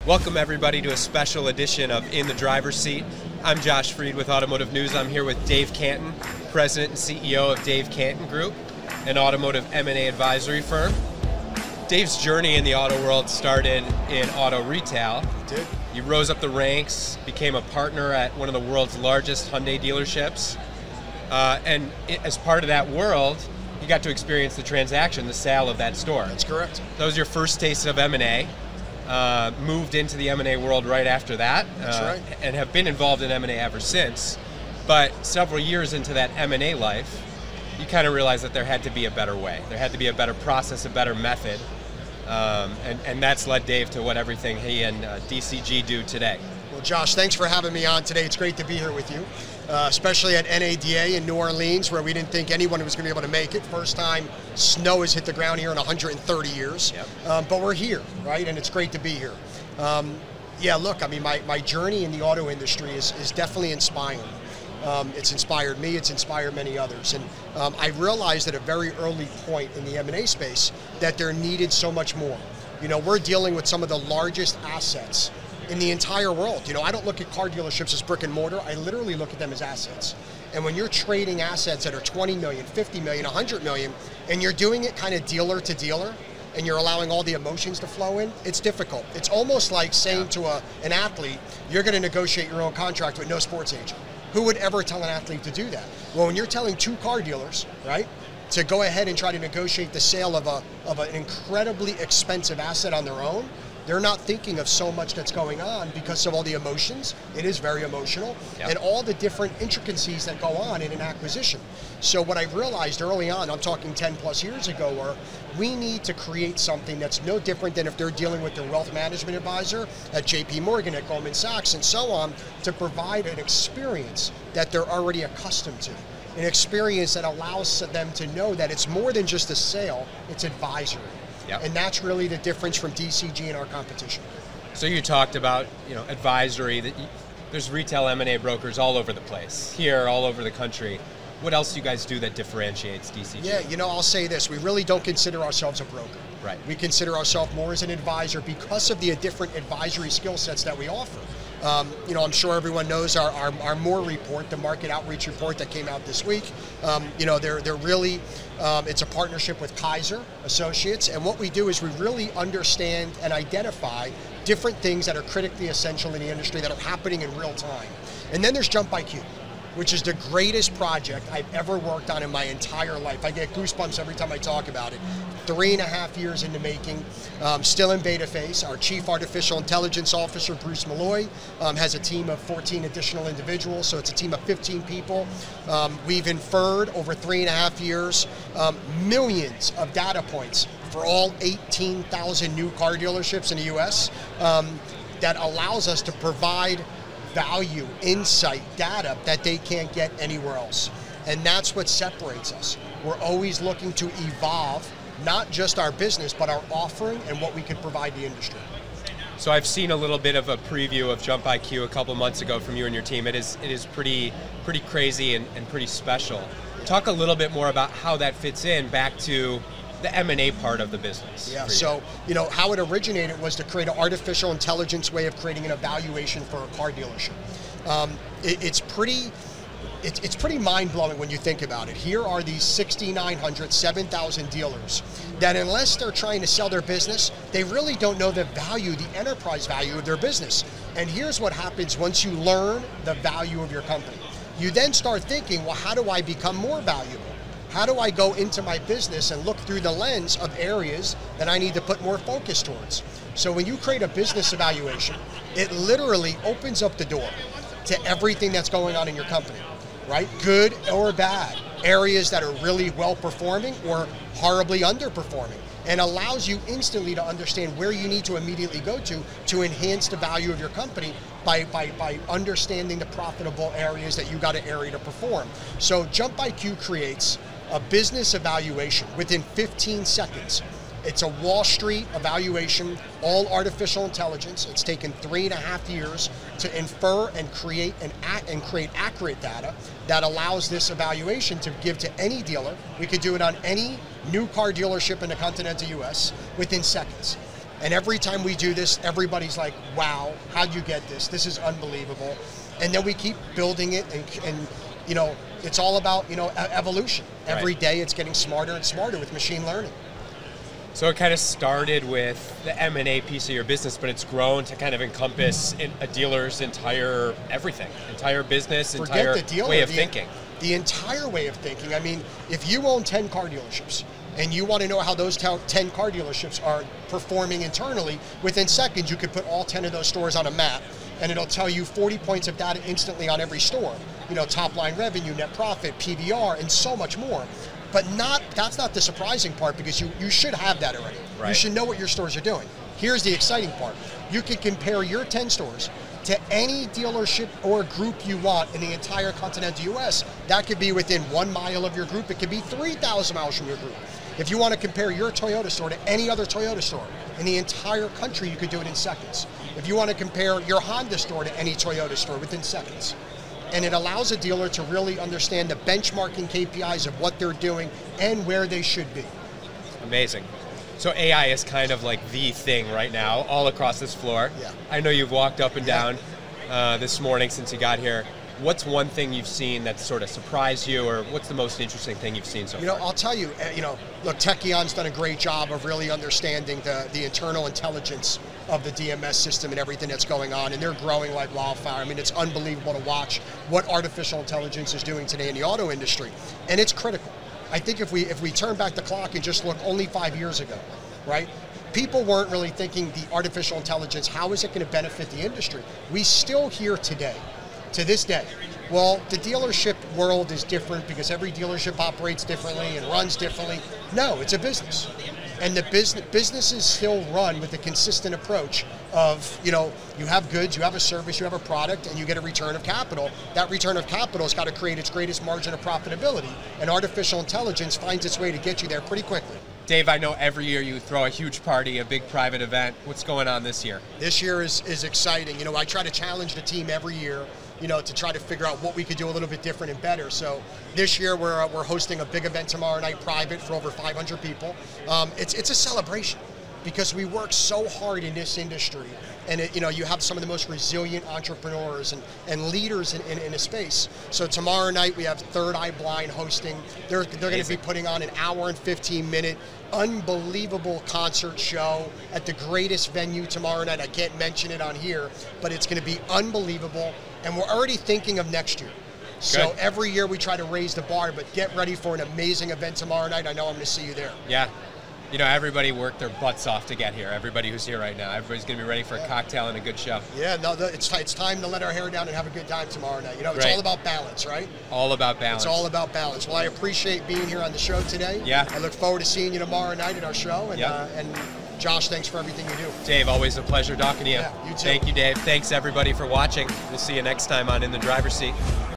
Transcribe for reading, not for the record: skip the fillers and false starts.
Welcome everybody to a special edition of In the Driver's Seat. I'm Josh Freed with Automotive News. I'm here with Dave Cantin, President and CEO of Dave Cantin Group, an automotive M&A advisory firm. Dave's journey in the auto world started in auto retail. It did. You rose up the ranks, became a partner at one of the world's largest Hyundai dealerships. As part of that world, you got to experience the transaction, the sale of that store. That's correct. That was your first taste of M&A. Moved into the M&A world right after that. That's right. And have been involved in M&A ever since. But several years into that M&A life, you kind of realized that there had to be a better way. There had to be a better process, a better method. And that's led Dave to what everything he and DCG do today. Well, Josh, thanks for having me on today. It's great to be here with you, especially at NADA in New Orleans, where we didn't think anyone was going to be able to make it. First time snow has hit the ground here in 130 years. Yep. But we're here, right? And it's great to be here. Yeah, look, I mean, my journey in the auto industry is definitely inspiring. It's inspired me, it's inspired many others. And I realized at a very early point in the M&A space that there needed so much more. You know, we're dealing with some of the largest assets in the entire world. You know, I don't look at car dealerships as brick and mortar, I literally look at them as assets. And when you're trading assets that are 20 million, 50 million, 100 million, and you're doing it kind of dealer to dealer, and you're allowing all the emotions to flow in, it's difficult. It's almost like saying to an athlete, you're going to negotiate your own contract with no sports agent. Who would ever tell an athlete to do that? Well, when you're telling two car dealers, right, to go ahead and try to negotiate the sale of an incredibly expensive asset on their own, they're not thinking of so much that's going on because of all the emotions. It is very emotional. Yep. And all the different intricacies that go on in an acquisition. So what I realized early on, I'm talking 10 plus years ago, were we need to create something that's no different than if they're dealing with their wealth management advisor at JP Morgan, at Goldman Sachs, and so on, to provide an experience that they're already accustomed to. An experience that allows them to know that it's more than just a sale, it's advisory. Yep. And that's really the difference from DCG and our competition. So you talked about, advisory, that there's retail M&A brokers all over the place, here, all over the country. What else do you guys do that differentiates DCG? Yeah, I'll say this, we really don't consider ourselves a broker. Right. We consider ourselves more as an advisor because of the different advisory skill sets that we offer. I'm sure everyone knows our MORE report, the market outreach report that came out this week. They're really, it's a partnership with Kaiser Associates, and what we do is we really understand and identify different things that are critically essential in the industry that are happening in real time. And then there's Jump IQ, which is the greatest project I've ever worked on in my entire life. I get goosebumps every time I talk about it. 3.5 years in the making, still in beta phase. Our Chief Artificial Intelligence Officer, Bruce Malloy, has a team of 14 additional individuals, so it's a team of 15 people. We've inferred over 3.5 years millions of data points for all 18,000 new car dealerships in the US that allows us to provide value, insight, data that they can't get anywhere else. And that's what separates us. We're always looking to evolve not just our business, but our offering and what we can provide the industry. So I've seen a little bit of a preview of Jump IQ a couple months ago from you and your team. It is pretty crazy and pretty special. Talk a little bit more about how that fits in back to the M&A part of the business. Yeah, so how it originated was to create an artificial intelligence way of creating an evaluation for a car dealership. It's pretty mind-blowing when you think about it. Here are these 6,900, 7,000 dealers that unless they're trying to sell their business, they really don't know the value, the enterprise value of their business. And here's what happens once you learn the value of your company. You then start thinking, well, how do I become more valuable? How do I go into my business and look through the lens of areas that I need to put more focus towards? So when you create a business evaluation, it literally opens up the door to everything that's going on in your company, right? Good or bad, areas that are really well performing or horribly underperforming, and allows you instantly to understand where you need to immediately go to enhance the value of your company by understanding the profitable areas that you got an area to perform. So Jump IQ creates a business evaluation within 15 seconds. It's a Wall Street evaluation, all artificial intelligence. It's taken 3.5 years to infer and create accurate data that allows this evaluation to give to any dealer. We could do it on any new car dealership in the continental US within seconds. And every time we do this, everybody's like, wow, how'd you get this? This is unbelievable. And then we keep building it, and you know, it's all about, you know, evolution. Every day it's getting smarter and smarter with machine learning. So it kind of started with the M&A piece of your business, but it's grown to kind of encompass a dealer's entire everything, entire business, entire way of thinking. The entire way of thinking. I mean, if you own 10 car dealerships and you want to know how those 10 car dealerships are performing internally, within seconds you could put all 10 of those stores on a map, and it'll tell you 40 points of data instantly on every store. You know, top line revenue, net profit, PVR, and so much more. But that's not the surprising part, because you should have that already. Right. You should know what your stores are doing. Here's the exciting part. You can compare your 10 stores to any dealership or group you want in the entire continental US. That could be within 1 mile of your group. It could be 3,000 miles from your group. If you want to compare your Toyota store to any other Toyota store in the entire country, you could do it in seconds. If you want to compare your Honda store to any Toyota store, within seconds. And it allows a dealer to really understand the benchmarking KPIs of what they're doing and where they should be. Amazing. So AI is kind of like the thing right now, all across this floor. Yeah. I know you've walked up and down this morning since you got here. What's one thing you've seen that sort of surprised you, or what's the most interesting thing you've seen so far? You know, I'll tell you, look, Techion's done a great job of really understanding the internal intelligence of the DMS system and everything that's going on, and they're growing like wildfire. I mean, it's unbelievable to watch what artificial intelligence is doing today in the auto industry, and it's critical. I think if we turn back the clock and just look only 5 years ago, right? People weren't really thinking the artificial intelligence, how is it going to benefit the industry? We still hear today, to this day, well, the dealership world is different because every dealership operates differently and runs differently. No, it's a business. And the businesses still run with a consistent approach of, you know, you have goods, you have a service, you have a product, and you get a return of capital. That return of capital has got to create its greatest margin of profitability, and artificial intelligence finds its way to get you there pretty quickly. Dave, I know every year you throw a huge party, a big private event. What's going on this year? This year is exciting. You know, I try to challenge the team every year, you know, to try to figure out what we could do a little bit different and better. So this year we're hosting a big event tomorrow night, private, for over 500 people. It's a celebration because we work so hard in this industry, and you know, you have some of the most resilient entrepreneurs and leaders in a space. So tomorrow night we have Third Eye Blind hosting. They're going to be putting on an hour and 15-minute unbelievable concert show at the greatest venue tomorrow night. I can't mention it on here, but it's going to be unbelievable. And we're already thinking of next year. So every year we try to raise the bar, but get ready for an amazing event tomorrow night. I know I'm going to see you there. Yeah. You know, everybody worked their butts off to get here. Everybody who's here right now. Everybody's going to be ready for a cocktail and a good show. Yeah, no, it's time to let our hair down and have a good time tomorrow night. You know, it's all about balance, right? All about balance. It's all about balance. Well, I appreciate being here on the show today. Yeah. I look forward to seeing you tomorrow night at our show. And, and Josh, thanks for everything you do. Dave, always a pleasure talking to you. Yeah, you too. Thank you, Dave. Thanks, everybody, for watching. We'll see you next time on In the Driver's Seat.